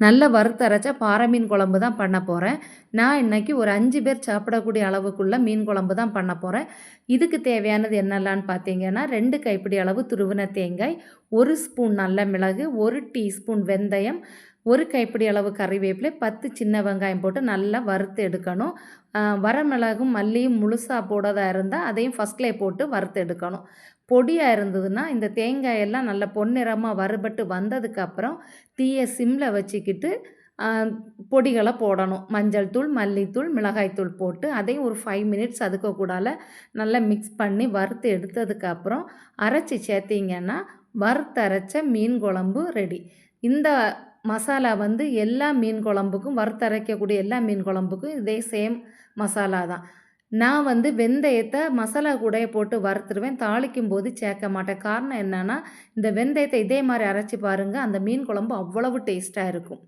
நல்ல வறுத்தரைச்ச பாறை மீன் குழம்பு தான் பண்ண போகிறேன். நான் இன்னைக்கு ஒரு 5 பேர் சாப்பிடக்கூடிய அளவுக்குள்ள மீன் குழம்பு தான் பண்ண போகிறேன். இதுக்கு தேவையானது என்னெல்லாம்னு பார்த்தீங்கன்னா, 2 கைப்பிடி அளவு துருவின தேங்காய், 1 ஸ்பூன் நல்ல மிளகு, 1 டீஸ்பூன் வெந்தயம், 1 கைப்பிடி அளவு கறிவேப்பிலை, 10 சின்ன வெங்காயம் போட்டு நல்லா வறுத்து எடுக்கணும். வரமிளகும் மல்லியும் முழுசாக போடுறதா இருந்தால் அதையும் ஃபஸ்ட்லேயே போட்டு வறுத்து எடுக்கணும். பொடியாக இருந்ததுன்னா இந்த தேங்காயெல்லாம் நல்லா பொன்னிறமாக வறுபட்டு வந்ததுக்கப்புறம் தீயை சிம்மில் வச்சுக்கிட்டு பொடிகளை போடணும். மஞ்சள் தூள், மல்லித்தூள், மிளகாய்த்தூள் போட்டு அதையும் ஒரு 5 மினிட்ஸ் அதுக்கு கூடால நல்லா மிக்ஸ் பண்ணி வறுத்து எடுத்ததுக்கப்புறம் அரைச்சி சேர்த்திங்கன்னா வறுத்தரைச்ச மீன் குழம்பு ரெடி. இந்த மசாலா வந்து எல்லா மீன் குழம்புக்கும், வறுத்தரைக்கக்கூடிய எல்லா மீன் குழம்புக்கும் இதே சேம் மசாலா தான். நான் வந்து வெந்தயத்தை மசாலா கூடயே போட்டு வறுத்துருவேன். தாளிக்கும் போது சேர்க்க மாட்டேன். காரணம் என்னன்னா, இந்த வெந்தயத்தை இதே மாரி அரைச்சு பாருங்க. அந்த மீன் குழம்பு அவ்வளவு டேஸ்ட்டா இருக்கும்.